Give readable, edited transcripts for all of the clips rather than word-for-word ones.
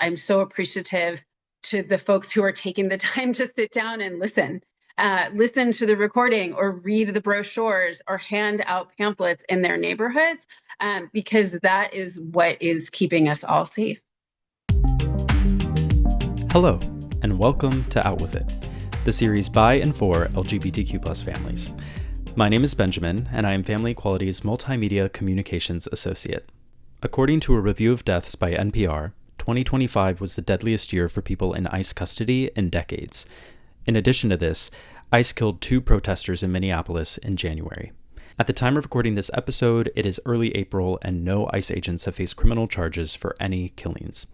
I'm so appreciative to the folks who are taking the time to sit down and listen to the recording or read the brochures or hand out pamphlets in their neighborhoods, because that is what is keeping us all safe. Hello, and welcome to Out With It, the series by and for LGBTQ+ families. My name is Benjamin, and I am Family Equality's Multimedia Communications Associate. According to a review of deaths by NPR, 2025 was the deadliest year for people in ICE custody in decades. In addition to this, ICE killed 2 protesters in Minneapolis in January. At the time of recording this episode, it is early April, and no ICE agents have faced criminal charges for any killings.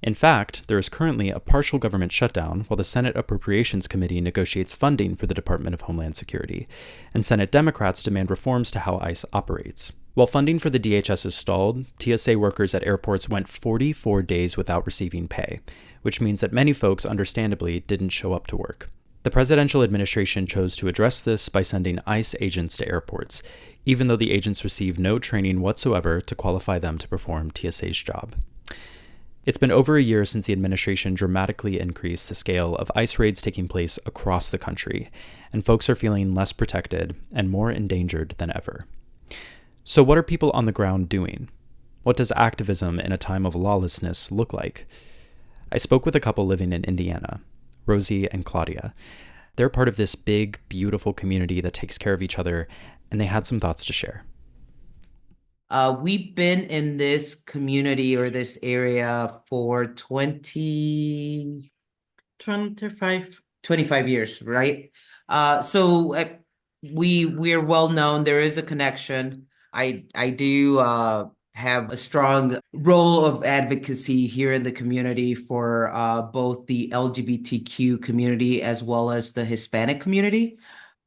In fact, there is currently a partial government shutdown while the Senate Appropriations Committee negotiates funding for the Department of Homeland Security, and Senate Democrats demand reforms to how ICE operates. While funding for the DHS is stalled, TSA workers at airports went 44 days without receiving pay, which means that many folks understandably didn't show up to work. The presidential administration chose to address this by sending ICE agents to airports, even though the agents received no training whatsoever to qualify them to perform TSA's job. It's been over a year since the administration dramatically increased the scale of ICE raids taking place across the country, and folks are feeling less protected and more endangered than ever. So what are people on the ground doing? What does activism in a time of lawlessness look like? I spoke with a couple living in Indiana, Rosie and Claudia. They're part of this big, beautiful community that takes care of each other, and they had some thoughts to share. We've been in this community or this area for 25 years, right? So we're well known. There is a connection. I do have a strong role of advocacy here in the community for both the LGBTQ community as well as the Hispanic community.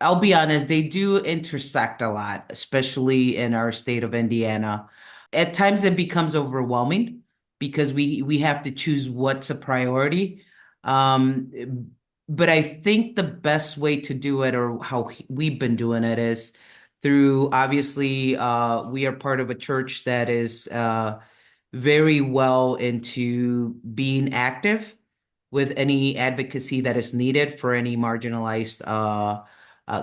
I'll be honest, they do intersect a lot, especially in our state of Indiana. At times it becomes overwhelming because we have to choose what's a priority. But I think the best way to do it, or how we've been doing it, is through, obviously, we are part of a church that is very well into being active with any advocacy that is needed for any marginalized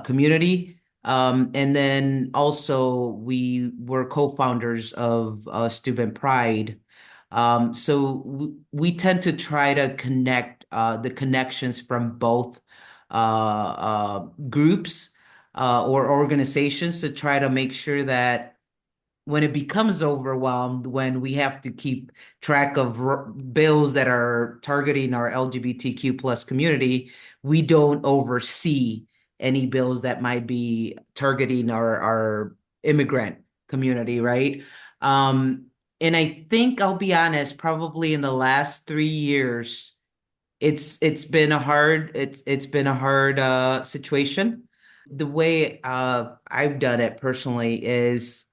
community. And then also we were co-founders of Student Pride. So we tend to try to connect the connections from both groups or organizations to try to make sure that when it becomes overwhelmed, when we have to keep track of bills that are targeting our LGBTQ plus community, we don't oversee any bills that might be targeting our immigrant community, right? And I think, I'll be honest, probably in the last 3 years, it's been a hard situation. The way I've done it personally is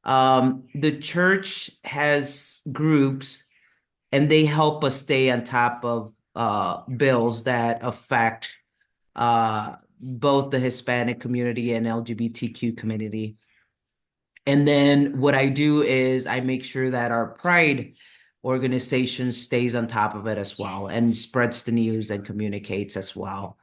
the church has groups, and they help us stay on top of bills that affect both the Hispanic community and LGBTQ community. And then what I do is I make sure that our Pride organization stays on top of it as well and spreads the news and communicates as well.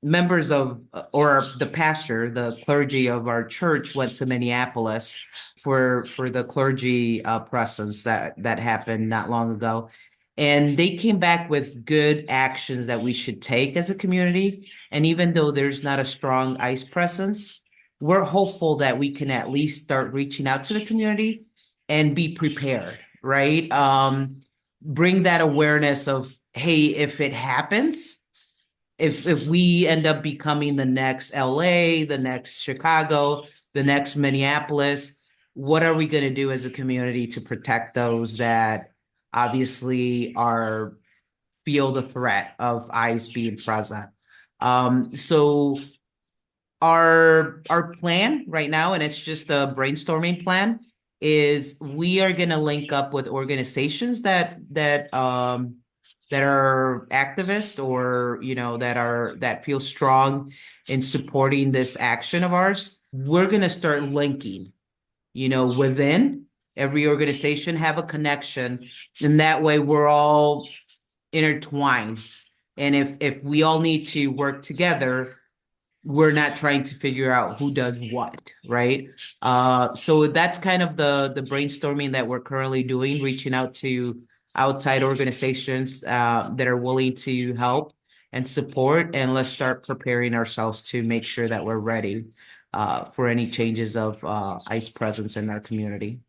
Members of, or the pastor, the clergy of our church went to Minneapolis for the clergy presence that happened not long ago. And they came back with good actions that we should take as a community. And even though there's not a strong ICE presence, we're hopeful that we can at least start reaching out to the community and be prepared, right? Bring that awareness of, hey, if it happens, if we end up becoming the next LA, the next Chicago, the next Minneapolis, what are we going to do as a community to protect those that obviously feel the threat of ICE being present? So our plan right now, and it's just a brainstorming plan, is we are going to link up with organizations that are activists, or that feel strong in supporting this action of ours. We're going to start linking, within every organization, have a connection, and that way we're all intertwined. And if we all need to work together, we're not trying to figure out who does what, right? So that's kind of the brainstorming that we're currently doing, reaching out to outside organizations that are willing to help and support, and let's start preparing ourselves to make sure that we're ready for any changes of ICE presence in our community.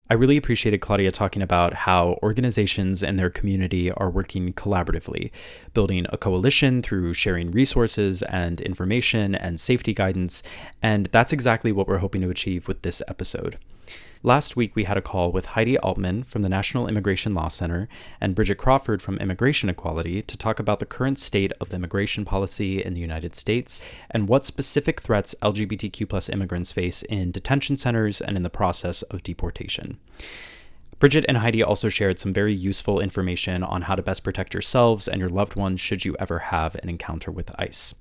I really appreciated Claudia talking about how organizations and their community are working collaboratively, building a coalition through sharing resources and information and safety guidance, and that's exactly what we're hoping to achieve with this episode. Last week, we had a call with Heidi Altman from the National Immigration Law Center and Bridget Crawford from Immigration Equality to talk about the current state of immigration policy in the United States and what specific threats LGBTQ plus immigrants face in detention centers and in the process of deportation. Bridget and Heidi also shared some very useful information on how to best protect yourselves and your loved ones should you ever have an encounter with ICE.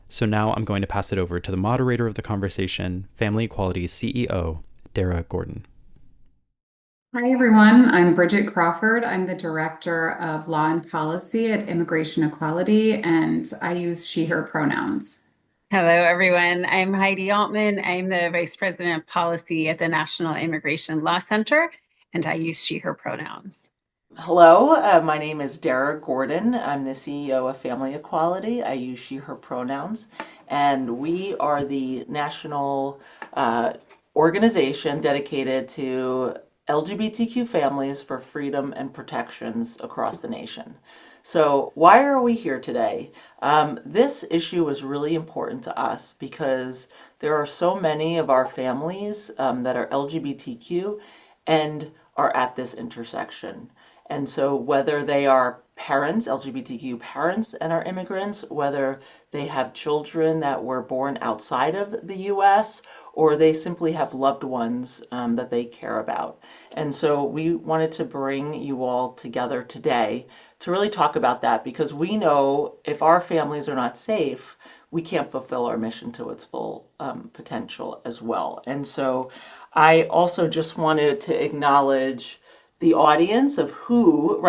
So now I'm going to pass it over to the moderator of the conversation, Family Equality's CEO, Darra Gordon. Hi, everyone. I'm Bridget Crawford. I'm the Director of Law and Policy at Immigration Equality, and I use she, her pronouns. Hello, everyone. I'm Heidi Altman. I'm the Vice President of Policy at the National Immigration Law Center, and I use she, her pronouns. Hello, my name is Darra Gordon. I'm the CEO of Family Equality. I use she, her pronouns, and we are the national organization dedicated to LGBTQ families for freedom and protections across the nation. So why are we here today? This issue was really important to us because there are so many of our families that are LGBTQ and are at this intersection. And so whether they are parents, LGBTQ parents and are immigrants, whether they have children that were born outside of the US, or they simply have loved ones that they care about. And so we wanted to bring you all together today to really talk about that, because we know if our families are not safe, we can't fulfill our mission to its full potential as well. And so I also just wanted to acknowledge the audience of who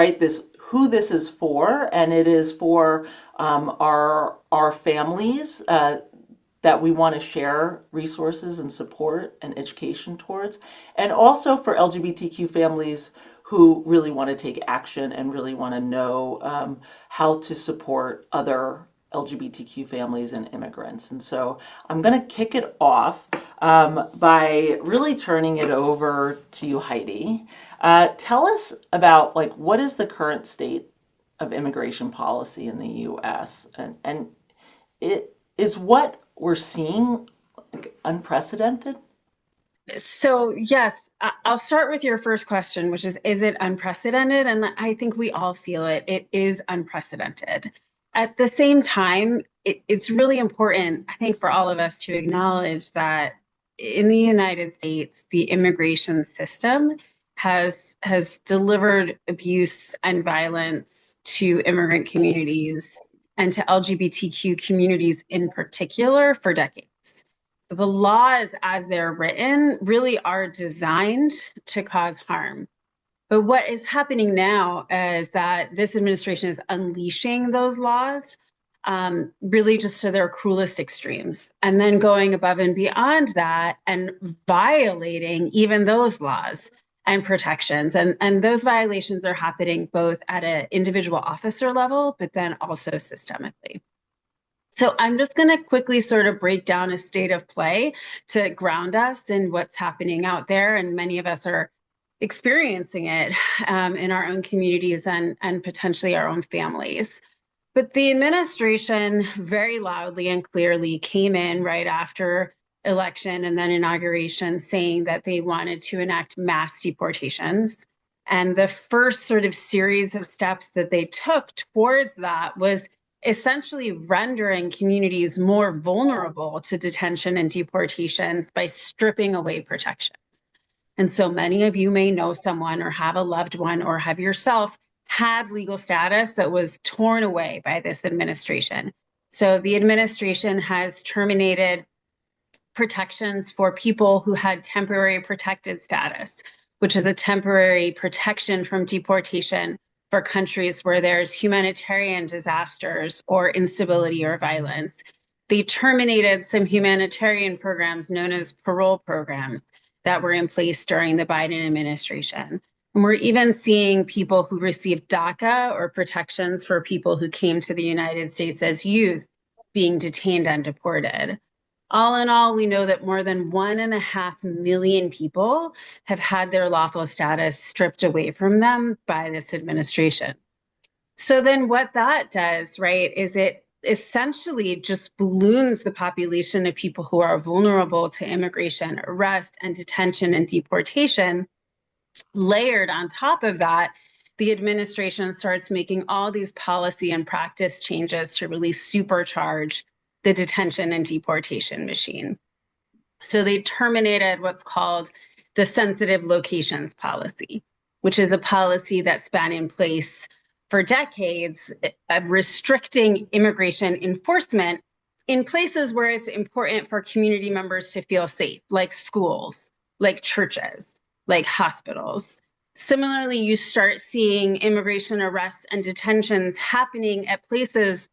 this is for, and it is for our families that we want to share resources and support and education towards, and also for LGBTQ families who really want to take action and really want to know how to support other LGBTQ families and immigrants. And so I'm going to kick it off by really turning it over to you, Heidi. Tell us about what is the current state of immigration policy in the U.S. and it is what we're seeing unprecedented? So yes, I'll start with your first question, which is it unprecedented? And I think we all feel it. It is unprecedented. At the same time, it's really important, I think, for all of us to acknowledge that in the United States, the immigration system has delivered abuse and violence to immigrant communities and to LGBTQ communities in particular for decades. So the laws as they're written really are designed to cause harm. But what is happening now is that this administration is unleashing those laws really just to their cruelest extremes, and then going above and beyond that and violating even those laws and protections. And those violations are happening both at an individual officer level, but then also systemically. So I'm just going to quickly sort of break down a state of play to ground us in what's happening out there. And many of us are experiencing it in our own communities and potentially our own families. But the administration very loudly and clearly came in right after election and then inauguration saying that they wanted to enact mass deportations. And the first sort of series of steps that they took towards that was essentially rendering communities more vulnerable to detention and deportations by stripping away protections. And so many of you may know someone or have a loved one or have yourself had legal status that was torn away by this administration. So the administration has terminated protections for people who had temporary protected status, which is a temporary protection from deportation for countries where there's humanitarian disasters or instability or violence. They terminated some humanitarian programs known as parole programs that were in place during the Biden administration. And we're even seeing people who received DACA or protections for people who came to the United States as youth being detained and deported. All in all, we know that more than 1.5 million people have had their lawful status stripped away from them by this administration. So then what that does, right, is it essentially just balloons the population of people who are vulnerable to immigration, arrest, and detention and deportation. Layered on top of that, the administration starts making all these policy and practice changes to really supercharge the detention and deportation machine. So they terminated what's called the sensitive locations policy, which is a policy that's been in place for decades, restricting immigration enforcement in places where it's important for community members to feel safe, like schools, like churches, like hospitals. Similarly, you start seeing immigration arrests and detentions happening at places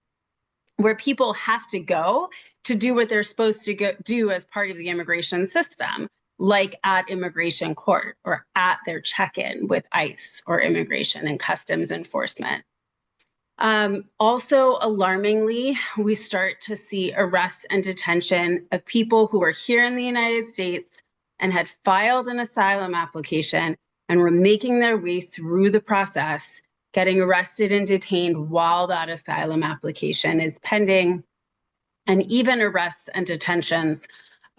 where people have to go to do what they're supposed to do as part of the immigration system, like at immigration court or at their check-in with ICE or immigration and customs enforcement. Also, alarmingly, we start to see arrests and detention of people who are here in the United States and had filed an asylum application and were making their way through the process, getting arrested and detained while that asylum application is pending, and even arrests and detentions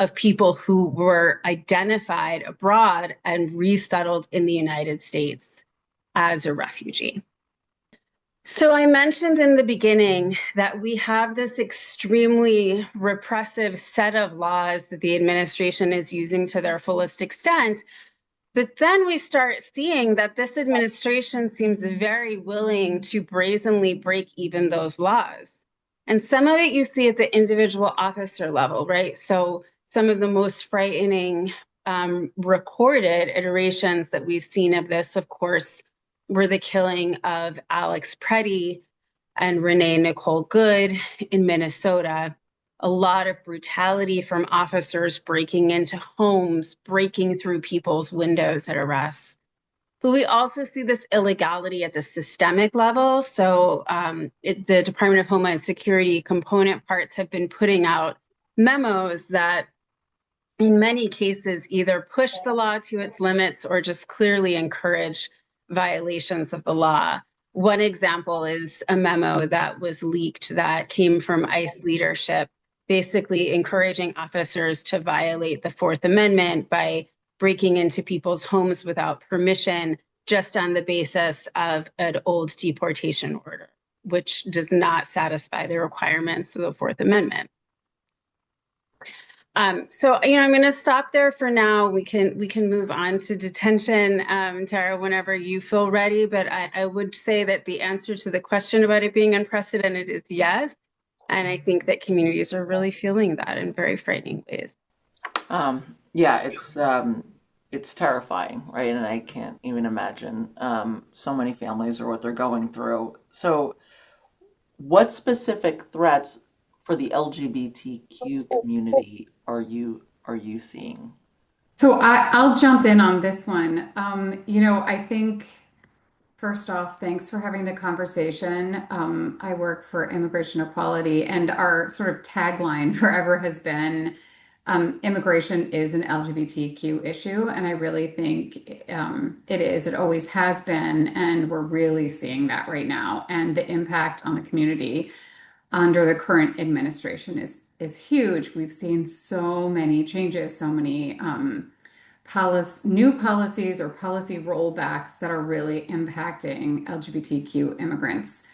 of people who were identified abroad and resettled in the United States as a refugee. So I mentioned in the beginning that we have this extremely repressive set of laws that the administration is using to their fullest extent. But then we start seeing that this administration seems very willing to brazenly break even those laws. And some of it you see at the individual officer level, right? So some of the most frightening recorded iterations that we've seen of this, of course, were the killing of Alex Preddy and Renee Nicole Good in Minnesota. A lot of brutality from officers breaking into homes, breaking through people's windows at arrests. But we also see this illegality at the systemic level. So the Department of Homeland Security component parts have been putting out memos that in many cases either push the law to its limits or just clearly encourage violations of the law. One example is a memo that was leaked that came from ICE leadership, basically encouraging officers to violate the Fourth Amendment by breaking into people's homes without permission, just on the basis of an old deportation order, which does not satisfy the requirements of the Fourth Amendment. So, I'm going to stop there for now. We can move on to detention, Tara, whenever you feel ready. But I would say that the answer to the question about it being unprecedented is yes. And I think that communities are really feeling that in very frightening ways. Yeah, it's terrifying, right? And I can't even imagine so many families or what they're going through. So, what specific threats for the LGBTQ community are you seeing? So I'll jump in on this one. I think first off, thanks for having the conversation. I work for immigration equality, and our sort of tagline forever has been immigration is an LGBTQ issue. And I really think it is. It always has been. And we're really seeing that right now. And the impact on the community under the current administration is huge. We've seen so many changes, so many new policies or policy rollbacks that are really impacting LGBTQ immigrants.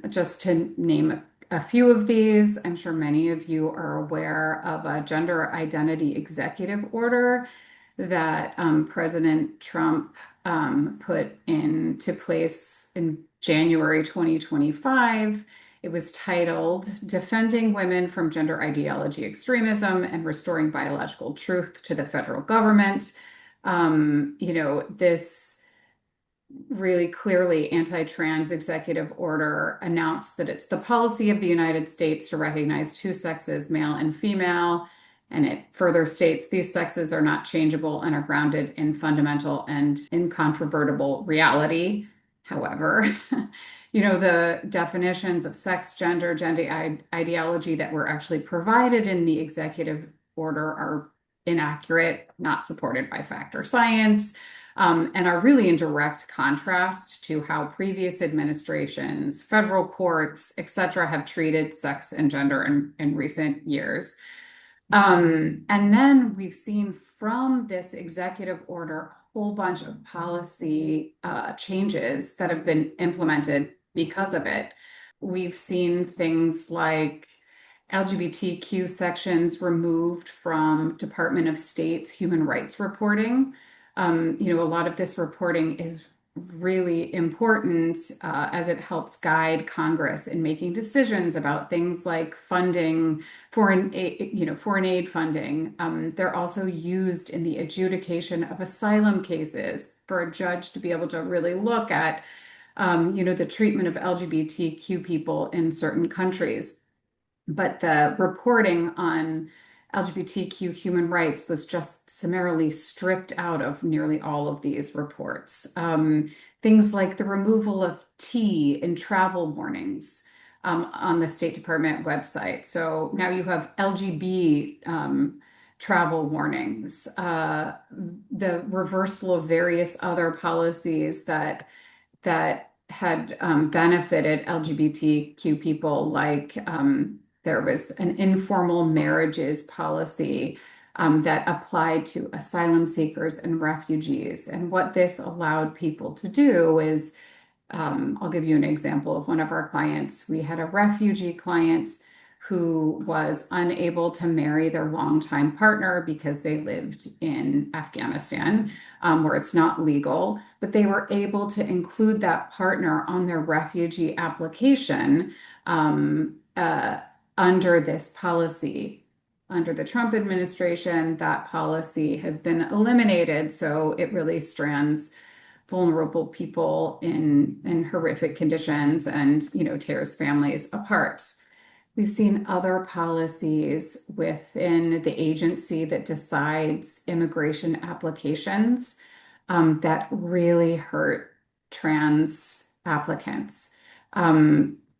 Just to name a few of these, I'm sure many of you are aware of a gender identity executive order that President Trump put into place in January 2025. It was titled Defending Women from Gender Ideology Extremism and Restoring Biological Truth to the Federal Government. This really clearly anti-trans executive order announced that it's the policy of the United States to recognize two sexes, male and female. And it further states these sexes are not changeable and are grounded in fundamental and incontrovertible reality. However, the definitions of sex, gender ideology that were actually provided in the executive order are inaccurate, not supported by fact or science, and are really in direct contrast to how previous administrations, federal courts, et cetera, have treated sex and gender in recent years. And then we've seen from this executive order a whole bunch of policy changes that have been implemented because of it. We've seen things like LGBTQ sections removed from Department of State's human rights reporting. A lot of this reporting is really important as it helps guide Congress in making decisions about things like funding, foreign aid funding. They're also used in the adjudication of asylum cases for a judge to be able to really look at, the treatment of LGBTQ people in certain countries. But the reporting on LGBTQ human rights was just summarily stripped out of nearly all of these reports. Things like the removal of T in travel warnings on the State Department website. So now you have LGB travel warnings, the reversal of various other policies that had benefited LGBTQ people, like there was an informal marriages policy that applied to asylum seekers and refugees. And what this allowed people to do is, I'll give you an example of one of our clients. We had a refugee client who was unable to marry their longtime partner because they lived in Afghanistan, where it's not legal, but they were able to include that partner on their refugee application under this policy. Under the Trump administration, that policy has been eliminated, so it really strands vulnerable people in horrific conditions and, tears families apart. We've seen other policies within the agency that decides immigration applications that really hurt trans applicants.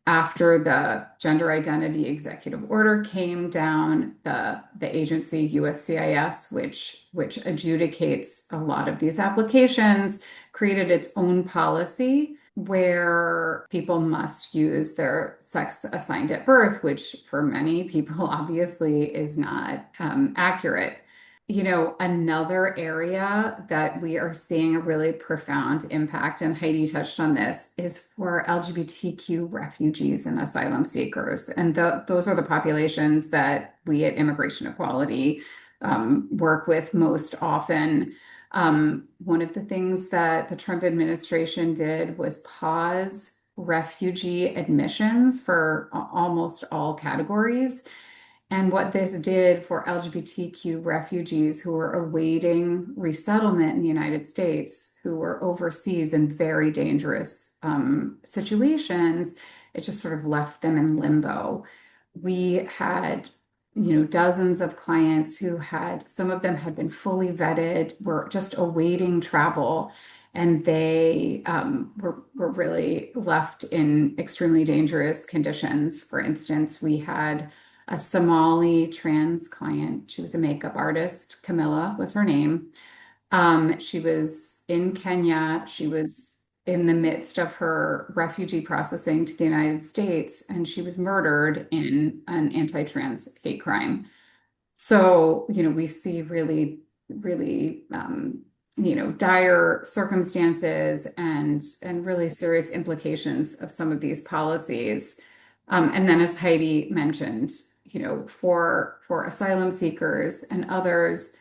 After the gender identity executive order came down, the agency USCIS, which adjudicates a lot of these applications, created its own policy where people must use their sex assigned at birth, which for many people obviously is not accurate. Another area that we are seeing a really profound impact, and Heidi touched on this, is for LGBTQ refugees and asylum seekers. And those are the populations that we at Immigration Equality work with most often. One of the things that the Trump administration did was pause refugee admissions for almost all categories. And what this did for LGBTQ refugees who were awaiting resettlement in the United States, who were overseas in very dangerous situations, it just sort of left them in limbo. We had, dozens of clients who some of them had been fully vetted, were just awaiting travel, and they were really left in extremely dangerous conditions. For instance, we had a Somali trans client. She was a makeup artist. Camilla was her name. She was in Kenya. She was in the midst of her refugee processing to the United States, and she was murdered in an anti-trans hate crime. So, we see really, really, dire circumstances and really serious implications of some of these policies. And then, as Heidi mentioned, for asylum seekers and others,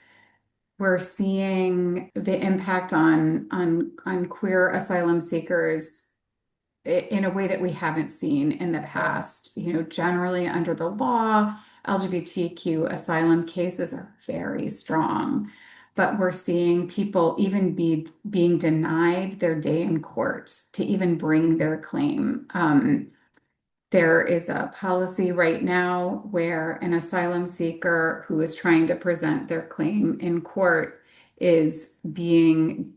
we're seeing the impact on queer asylum seekers in a way that we haven't seen in the past. Generally under the law, LGBTQ asylum cases are very strong. but we're seeing people even being denied their day in court to even bring their claim. There is a policy right now where an asylum seeker who is trying to present their claim in court is being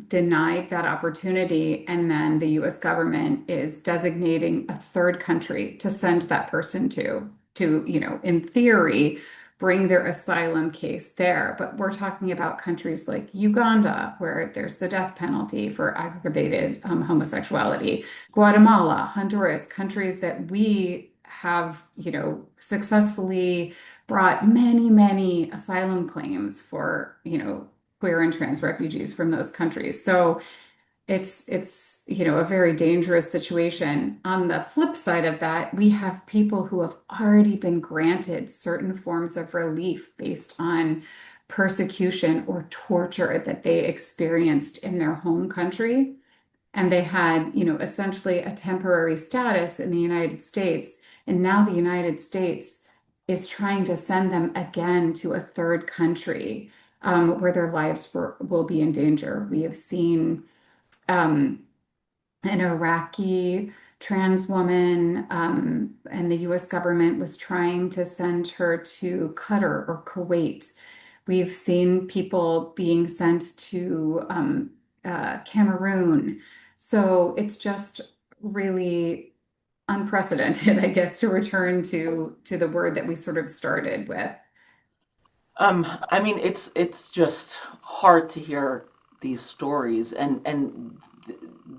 denied that opportunity, and then the US government is designating a third country to send that person to, in theory, bring their asylum case there. But we're talking about countries like Uganda, where there's the death penalty for aggravated homosexuality, Guatemala, Honduras, countries that we have, successfully brought many, many asylum claims for, queer and trans refugees from those countries. So it's a very dangerous situation. On the flip side of that, we have people who have already been granted certain forms of relief based on persecution or torture that they experienced in their home country. And they had, essentially a temporary status in the United States. And now the United States is trying to send them again to a third country where their lives will be in danger. We have seen an Iraqi trans woman, and the US government was trying to send her to Qatar or Kuwait. We've seen people being sent to Cameroon. So it's just really unprecedented, I guess, to return to the word that we sort of started with. I mean, it's just hard to hear these stories, and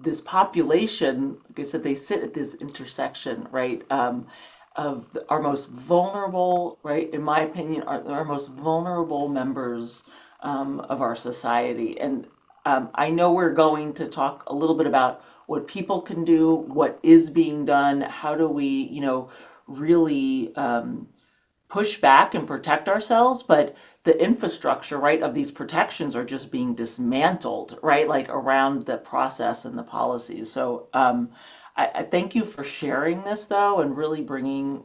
this population, like I said, they sit at this intersection, right, of our most vulnerable, right, in my opinion, our most vulnerable members of our society. And I know we're going to talk a little bit about what people can do, what is being done, how do we, really push back and protect ourselves, but the infrastructure, right, of these protections are just being dismantled, right, like around the process and the policies. So I thank you for sharing this, though, and really bringing,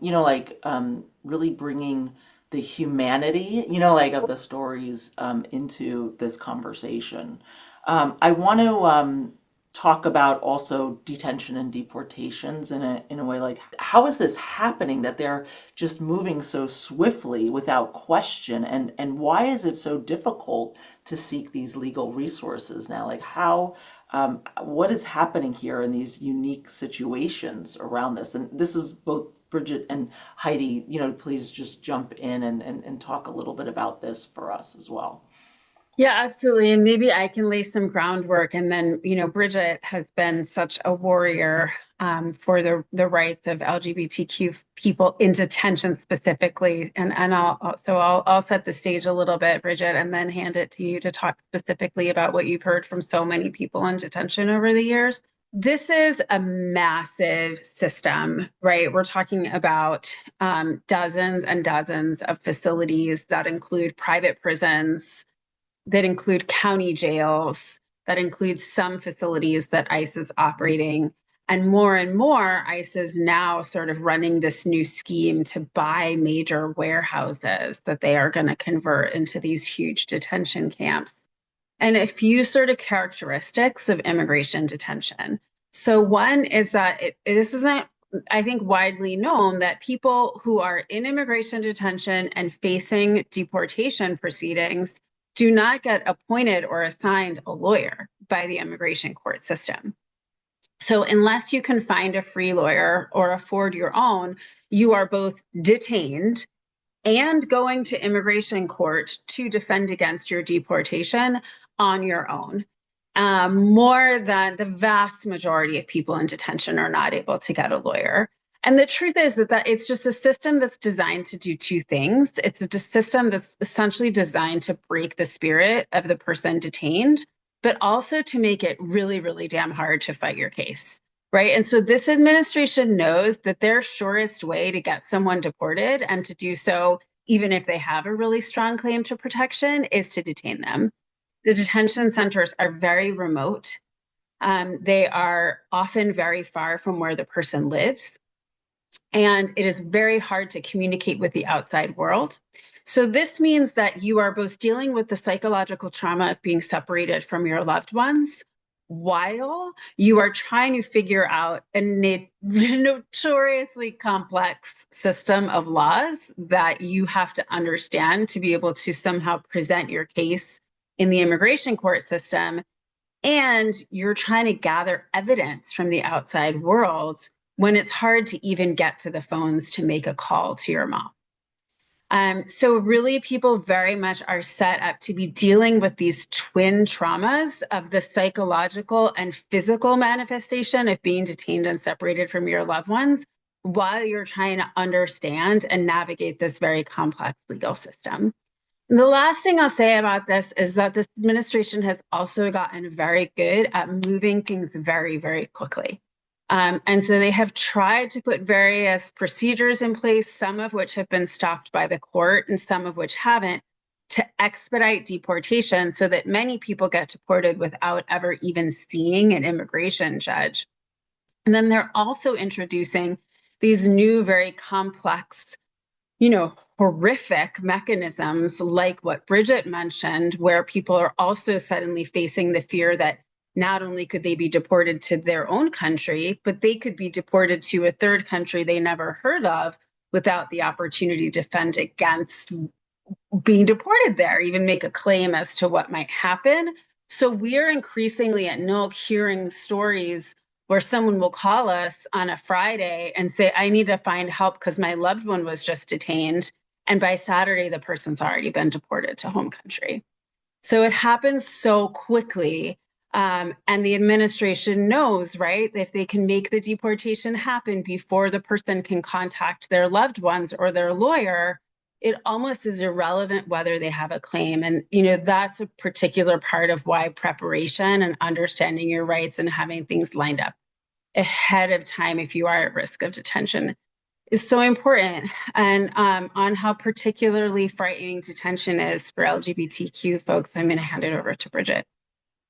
really bringing the humanity, like of the stories into this conversation. I want to talk about also detention and deportations in a way, like how is this happening that they're just moving so swiftly without question, and why is it so difficult to seek these legal resources now? Like how what is happening here in these unique situations around this? And this is both Bridget and Heidi, please just jump in and talk a little bit about this for us as well. Yeah, absolutely. And maybe I can lay some groundwork. And then, Bridget has been such a warrior for the rights of LGBTQ people in detention specifically. And I'll set the stage a little bit, Bridget, and then hand it to you to talk specifically about what you've heard from so many people in detention over the years. This is a massive system, right? We're talking about dozens and dozens of facilities that include private prisons, that include county jails, that include some facilities that ICE is operating. And more, ICE is now sort of running this new scheme to buy major warehouses that they are going to convert into these huge detention camps. And a few sort of characteristics of immigration detention. So one is that this isn't, I think, widely known that people who are in immigration detention and facing deportation proceedings do not get appointed or assigned a lawyer by the immigration court system. So unless you can find a free lawyer or afford your own, you are both detained and going to immigration court to defend against your deportation on your own. More than the vast majority of people in detention are not able to get a lawyer. And the truth is that it's just a system that's designed to do two things. It's a system that's essentially designed to break the spirit of the person detained, but also to make it really, really damn hard to fight your case, right? And so this administration knows that their surest way to get someone deported, and to do so even if they have a really strong claim to protection, is to detain them. The detention centers are very remote. They are often very far from where the person lives. And it is very hard to communicate with the outside world. So this means that you are both dealing with the psychological trauma of being separated from your loved ones while you are trying to figure out a notoriously complex system of laws that you have to understand to be able to somehow present your case in the immigration court system. And you're trying to gather evidence from the outside world when it's hard to even get to the phones to make a call to your mom. So really, people very much are set up to be dealing with these twin traumas of the psychological and physical manifestation of being detained and separated from your loved ones while you're trying to understand and navigate this very complex legal system. And the last thing I'll say about this is that this administration has also gotten very good at moving things very, very quickly. And so they have tried to put various procedures in place, some of which have been stopped by the court and some of which haven't, to expedite deportation so that many people get deported without ever even seeing an immigration judge. And then they're also introducing these new, very complex, horrific mechanisms like what Bridget mentioned, where people are also suddenly facing the fear that not only could they be deported to their own country, but they could be deported to a third country they never heard of without the opportunity to defend against being deported there, even make a claim as to what might happen. So we're increasingly at NILC hearing stories where someone will call us on a Friday and say, I need to find help because my loved one was just detained. And by Saturday, the person's already been deported to home country. So it happens so quickly. And the administration knows, right, if they can make the deportation happen before the person can contact their loved ones or their lawyer, it almost is irrelevant whether they have a claim. And, that's a particular part of why preparation and understanding your rights and having things lined up ahead of time if you are at risk of detention is so important. And on how particularly frightening detention is for LGBTQ folks, I'm going to hand it over to Bridget.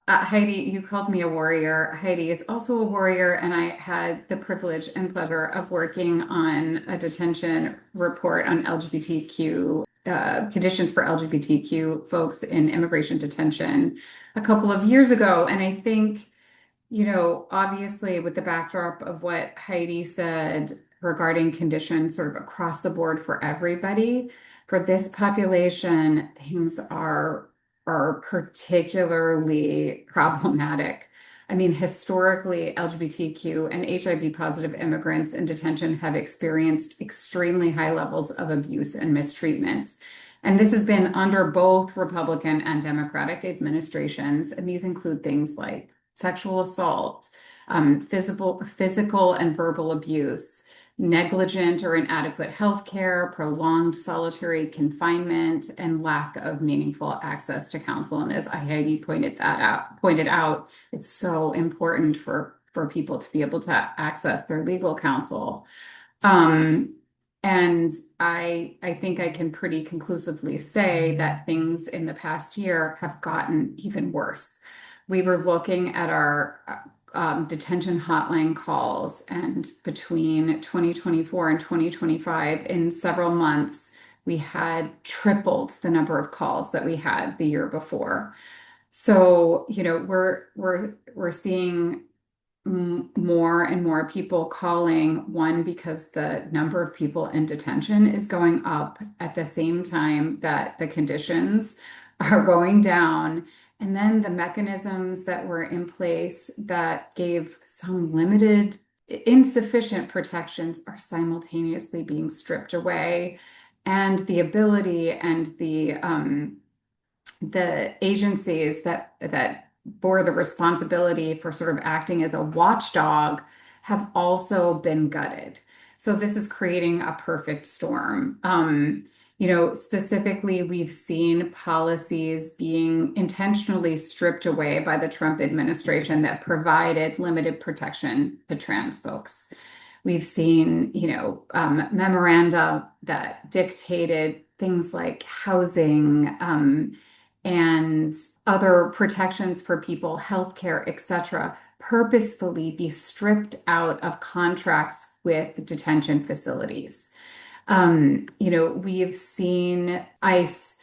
Heidi, you called me a warrior. Heidi is also a warrior, and I had the privilege and pleasure of working on a detention report on LGBTQ conditions for LGBTQ folks in immigration detention a couple of years ago. And I think, obviously with the backdrop of what Heidi said regarding conditions sort of across the board for everybody, for this population, things are particularly problematic. I mean, historically, LGBTQ and HIV positive immigrants in detention have experienced extremely high levels of abuse and mistreatment. And this has been under both Republican and Democratic administrations. And these include things like sexual assault, physical and verbal abuse, negligent or inadequate health care, prolonged solitary confinement, and lack of meaningful access to counsel. And as Heidi pointed out, it's so important for people to be able to access their legal counsel. And I think I can pretty conclusively say that things in the past year have gotten even worse. We were looking at our detention hotline calls, and between 2024 and 2025, in several months, we had tripled the number of calls that we had the year before. So, we're seeing more and more people calling, one, because the number of people in detention is going up at the same time that the conditions are going down. And then the mechanisms that were in place that gave some limited, insufficient protections are simultaneously being stripped away. And the ability and the agencies that bore the responsibility for sort of acting as a watchdog have also been gutted. So this is creating a perfect storm. Specifically, we've seen policies being intentionally stripped away by the Trump administration that provided limited protection to trans folks. We've seen, memoranda that dictated things like housing and other protections for people, healthcare, etc., purposefully be stripped out of contracts with detention facilities. We've seen ICE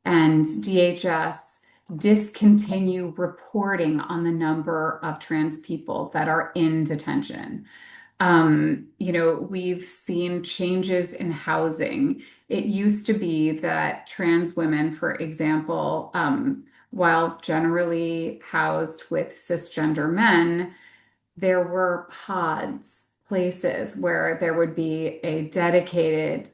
and DHS discontinue reporting on the number of trans people that are in detention. We've seen changes in housing. It used to be that trans women, for example, while generally housed with cisgender men, there were pods, places where there would be a dedicated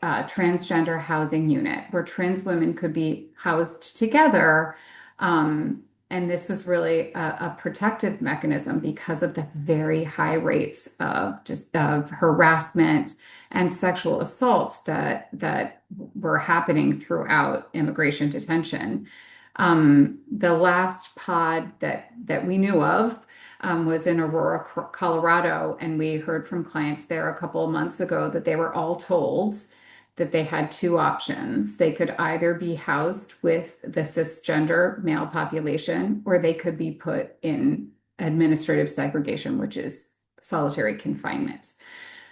transgender housing unit where trans women could be housed together. And this was really a protective mechanism because of the very high rates of harassment and sexual assaults that were happening throughout immigration detention. The last pod that we knew of was in Aurora, Colorado, and we heard from clients there a couple of months ago that they were all told that they had two options. They could either be housed with the cisgender male population, or they could be put in administrative segregation, which is solitary confinement.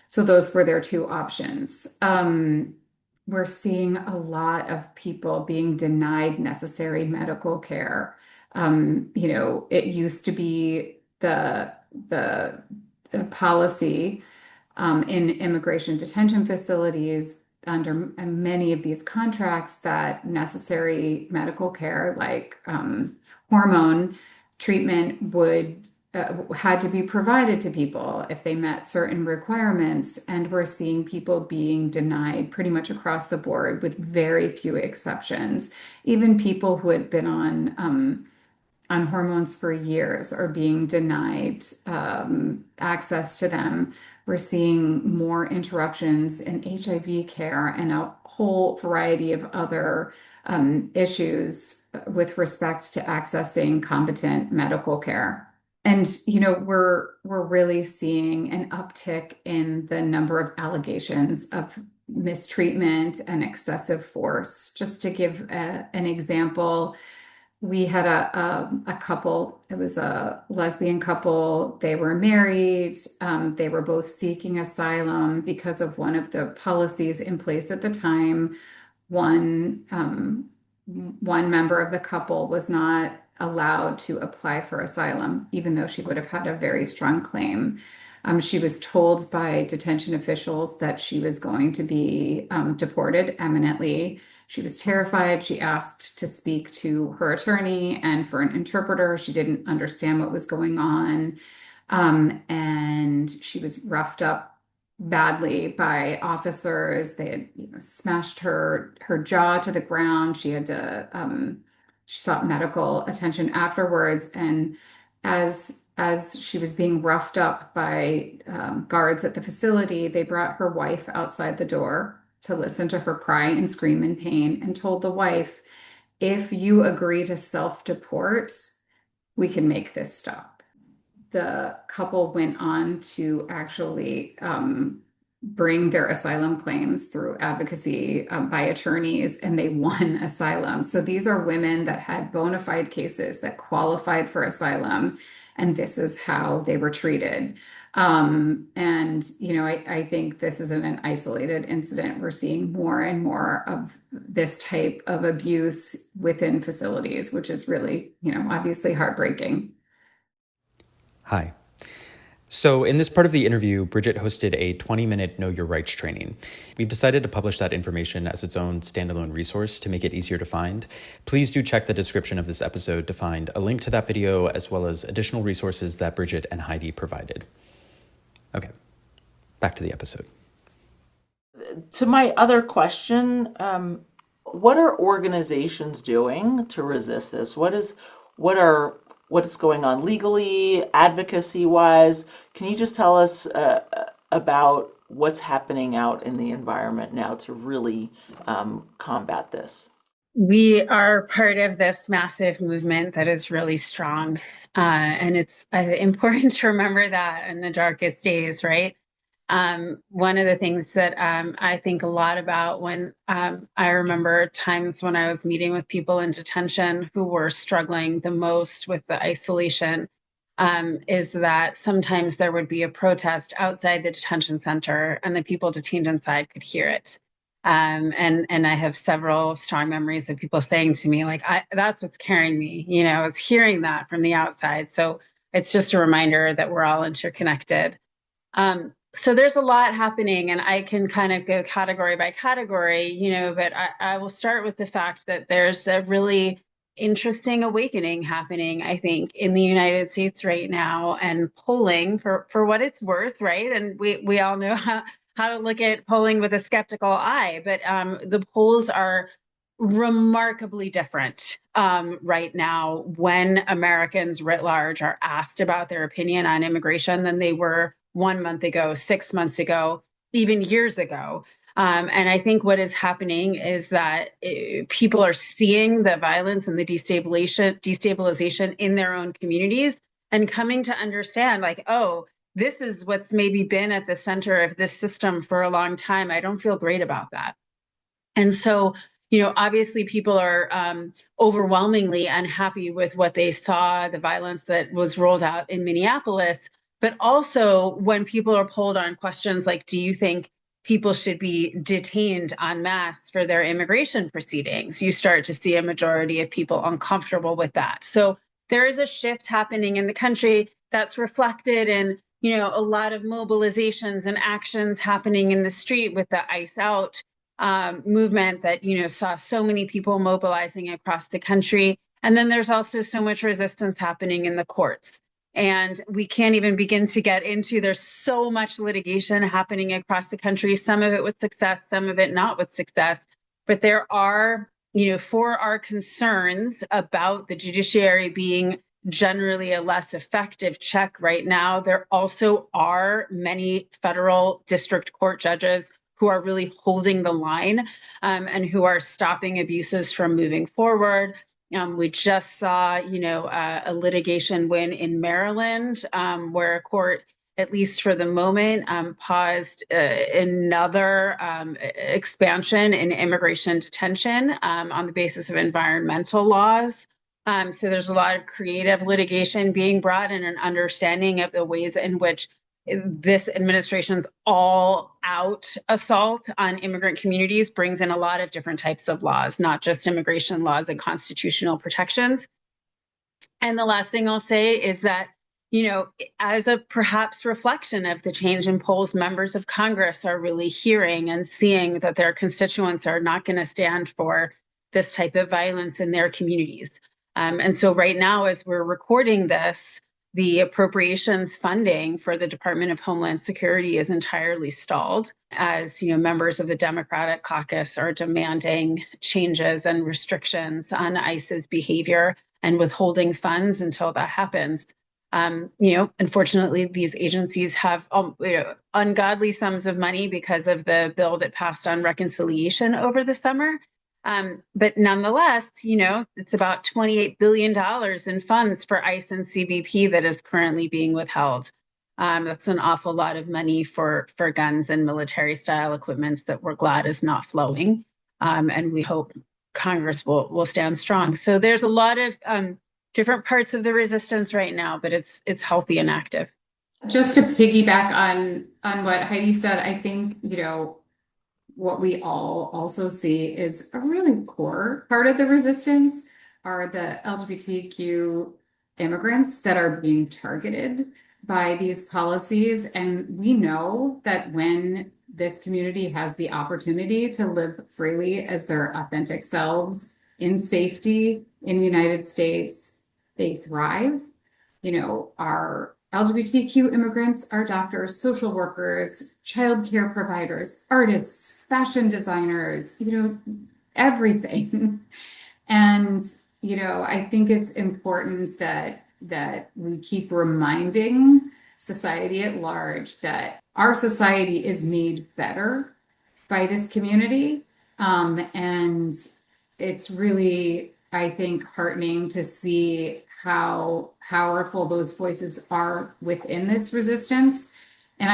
So those were their two options. We're seeing a lot of people being denied necessary medical care. It used to be the policy in immigration detention facilities under many of these contracts that necessary medical care like hormone treatment had to be provided to people if they met certain requirements. And we're seeing people being denied pretty much across the board with very few exceptions. Even people who had been on hormones for years are being denied access to them. We're seeing more interruptions in HIV care and a whole variety of other issues with respect to accessing competent medical care. And we're really seeing an uptick in the number of allegations of mistreatment and excessive force. Just to give an example, we had a couple. It was a lesbian couple. They were married. They were both seeking asylum because of one of the policies in place at the time. One member of the couple was not allowed to apply for asylum, even though she would have had a very strong claim. She was told by detention officials that she was going to be deported imminently. She was terrified. She asked to speak to her attorney and for an interpreter. She didn't understand what was going on. And she was roughed up badly by officers. They had, smashed her jaw to the ground. She had to, she sought medical attention afterwards. And as she was being roughed up by guards at the facility, they brought her wife outside the door to listen to her cry and scream in pain, and told the wife, if you agree to self-deport, we can make this stop. The couple went on to actually bring their asylum claims through advocacy by attorneys, and they won asylum. So these are women that had bona fide cases that qualified for asylum, and this is how they were treated. I think this isn't an isolated incident. We're seeing more and more of this type of abuse within facilities, which is really, obviously heartbreaking. Hi. So in this part of the interview, Bridget hosted a 20-minute Know Your Rights training. We've decided to publish that information as its own standalone resource to make it easier to find. Please do check the description of this episode to find a link to that video, as well as additional resources that Bridget and Heidi provided. Okay, back to the episode. To my other question, what are organizations doing to resist this? What is going on legally, advocacy-wise? Can you just tell us about what's happening out in the environment now to really combat this? We are part of this massive movement that is really strong. And it's important to remember that in the darkest days, right? One of the things that I think a lot about when I remember times when I was meeting with people in detention who were struggling the most with the isolation is that sometimes there would be a protest outside the detention center and the people detained inside could hear it. And I have several strong memories of people saying to me, like, that's what's carrying me, is hearing that from the outside. So it's just a reminder that we're all interconnected. So there's a lot happening, and I can kind of go category by category, but I will start with the fact that there's a really interesting awakening happening, I think, in the United States right now, and polling for what it's worth, right? And we all know how to look at polling with a skeptical eye, but the polls are remarkably different right now when Americans writ large are asked about their opinion on immigration than they were 1 month ago, 6 months ago, even years ago. And I think what is happening is that people are seeing the violence and the destabilization in their own communities and coming to understand, like, oh, this is what's maybe been at the center of this system for a long time. I don't feel great about that. And so, obviously people are overwhelmingly unhappy with what they saw, the violence that was rolled out in Minneapolis. But also when people are polled on questions like, do you think people should be detained en masse for their immigration proceedings, you start to see a majority of people uncomfortable with that. So there is a shift happening in the country that's reflected in, a lot of mobilizations and actions happening in the street with the ICE Out movement that, saw so many people mobilizing across the country. And then there's also so much resistance happening in the courts. And we can't even begin to get into, there's so much litigation happening across the country, some of it with success, some of it not with success. But there are, for our concerns about the judiciary being generally a less effective check right now, there also are many federal district court judges who are really holding the line and who are stopping abuses from moving forward. We just saw, a litigation win in Maryland where a court, at least for the moment, paused another expansion in immigration detention on the basis of environmental laws. So there's a lot of creative litigation being brought and an understanding of the ways in which this administration's all-out assault on immigrant communities brings in a lot of different types of laws, not just immigration laws and constitutional protections. And the last thing I'll say is that, as a perhaps reflection of the change in polls, members of Congress are really hearing and seeing that their constituents are not going to stand for this type of violence in their communities. And so right now, as we're recording this, the appropriations funding for the Department of Homeland Security is entirely stalled as, members of the Democratic caucus are demanding changes and restrictions on ICE's behavior and withholding funds until that happens. Unfortunately, these agencies have ungodly sums of money because of the bill that passed on reconciliation over the summer. But nonetheless, it's about $28 billion in funds for ICE and CBP that is currently being withheld. That's an awful lot of money for guns and military style equipment that we're glad is not flowing. And we hope Congress will stand strong. So there's a lot of different parts of the resistance right now, but it's healthy and active. Just to piggyback on what Heidi said, I think, what we all also see is a really core part of the resistance are the LGBTQ immigrants that are being targeted by these policies. And we know that when this community has the opportunity to live freely as their authentic selves in safety in the United States, they thrive. Our LGBTQ immigrants are doctors, social workers, childcare providers, artists, fashion designers, everything. And, I think it's important that we keep reminding society at large that our society is made better by this community. And it's really, I think, heartening to see how powerful those voices are within this resistance. And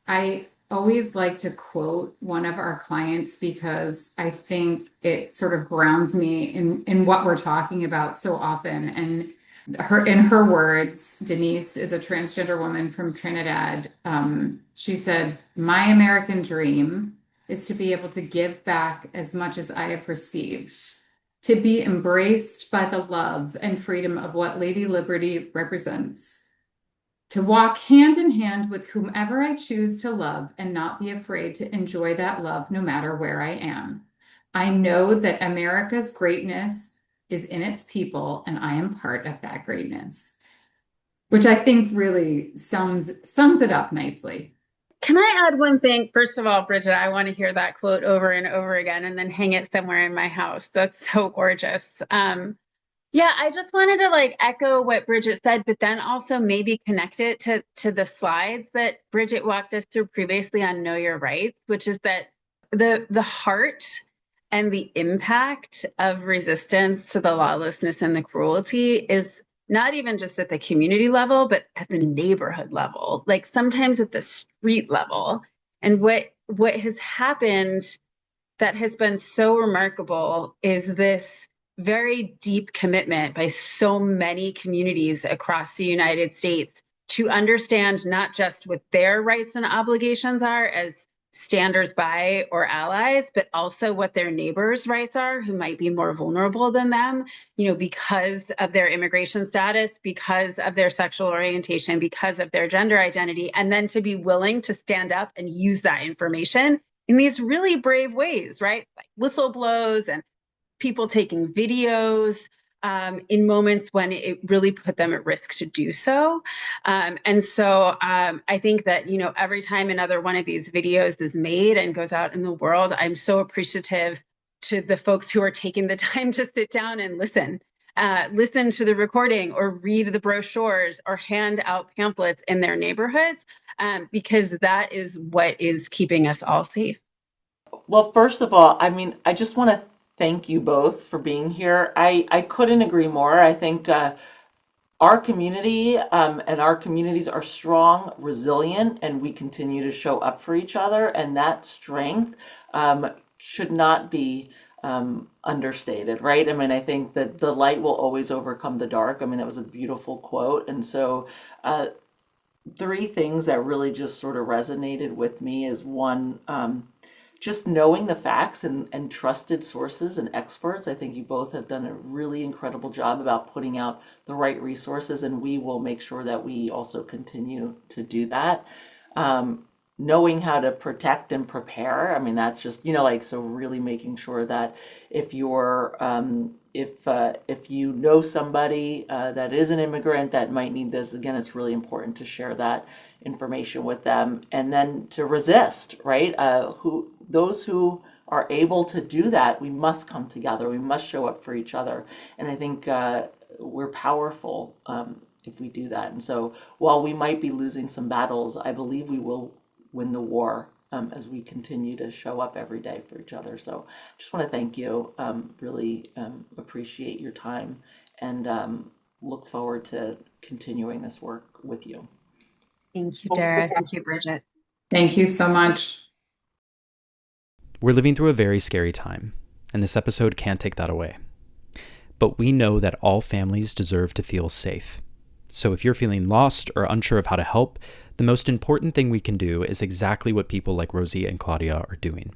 I always like to quote one of our clients because I think it sort of grounds me in what we're talking about so often. And in her words, Denise is a transgender woman from Trinidad. She said, "My American dream is to be able to give back as much as I have received, to be embraced by the love and freedom of what Lady Liberty represents, to walk hand in hand with whomever I choose to love and not be afraid to enjoy that love no matter where I am. I know that America's greatness is in its people, and I am part of that greatness," which I think really sums it up nicely. Can I add one thing? First of all, Bridget, I want to hear that quote over and over again and then hang it somewhere in my house. That's so gorgeous. Yeah, I just wanted to like echo what Bridget said, but then also maybe connect it to the slides that Bridget walked us through previously on Know Your Rights, which is that the heart and the impact of resistance to the lawlessness and the cruelty is not even just at the community level, but at the neighborhood level, like sometimes at the street level. And what has happened that has been so remarkable is this very deep commitment by so many communities across the United States to understand not just what their rights and obligations are as standers by or allies, but also what their neighbors' rights are who might be more vulnerable than them, because of their immigration status, because of their sexual orientation, because of their gender identity, and then to be willing to stand up and use that information in these really brave ways, right? Like whistleblows and people taking videos in moments when it really put them at risk to do so. And so I think that, every time another one of these videos is made and goes out in the world, I'm so appreciative to the folks who are taking the time to sit down and listen to the recording or read the brochures or hand out pamphlets in their neighborhoods, because that is what is keeping us all safe. Well, first of all, I just want to thank you both for being here. I couldn't agree more. I think our community and our communities are strong, resilient, and we continue to show up for each other. And that strength should not be understated, right? I think that the light will always overcome the dark. That was a beautiful quote. And so, three things that really just sort of resonated with me is one, just knowing the facts and trusted sources and experts. I think you both have done a really incredible job about putting out the right resources, and we will make sure that we also continue to do that. Knowing how to protect and prepare. That's just, so really making sure that if you're, if you know somebody that is an immigrant that might need this, again, it's really important to share that information with them, and then to resist, right? Those who are able to do that, we must come together. We must show up for each other. And I think we're powerful if we do that. And so while we might be losing some battles, I believe we will win the war as we continue to show up every day for each other. So just want to thank you, really appreciate your time, and look forward to continuing this work with you. Thank you, Darra. Thank you, Bridget. Thank you so much. We're living through a very scary time, and this episode can't take that away. But we know that all families deserve to feel safe. So if you're feeling lost or unsure of how to help, the most important thing we can do is exactly what people like Rosie and Claudia are doing.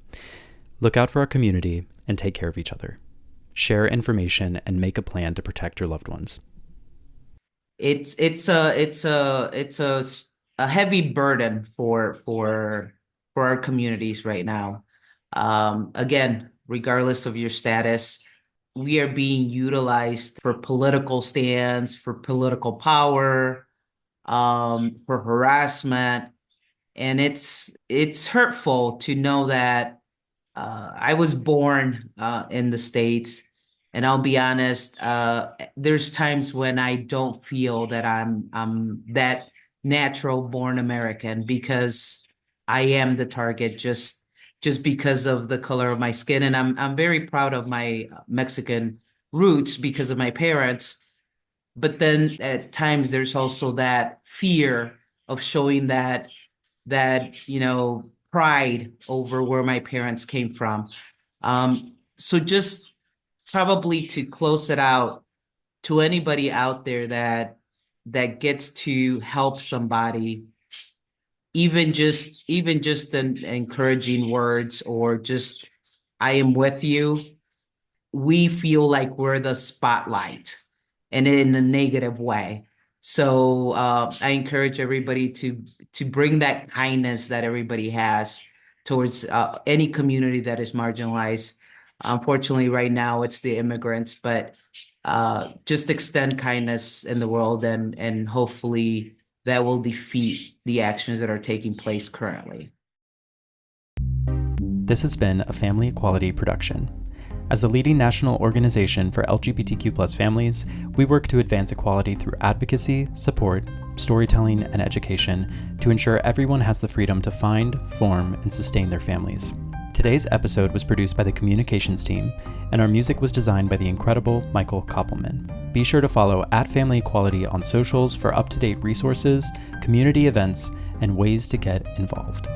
Look out for our community and take care of each other. Share information and make a plan to protect your loved ones. It's a heavy burden for our communities right now. Again, regardless of your status, we are being utilized for political stands, for political power, for harassment. And it's hurtful to know that I was born in the States, and I'll be honest, there's times when I don't feel that I'm that natural born American, because I am the target just because of the color of my skin. And I'm very proud of my Mexican roots because of my parents. But then at times there's also that fear of showing that pride over where my parents came from. So just probably to close it out, to anybody out there that gets to help somebody, even just an encouraging words or just I am with you, we feel like we're the spotlight, and in a negative way. So I encourage everybody to bring that kindness that everybody has towards any community that is marginalized. Unfortunately, right now it's the immigrants, but just extend kindness in the world, and hopefully that will defeat the actions that are taking place currently. This has been a Family Equality production. As a leading national organization for LGBTQ+ families, we work to advance equality through advocacy, support, storytelling, and education to ensure everyone has the freedom to find, form, and sustain their families. Today's episode was produced by the communications team, and our music was designed by the incredible Michael Koppelman. Be sure to follow @Family Equality on socials for up-to-date resources, community events, and ways to get involved.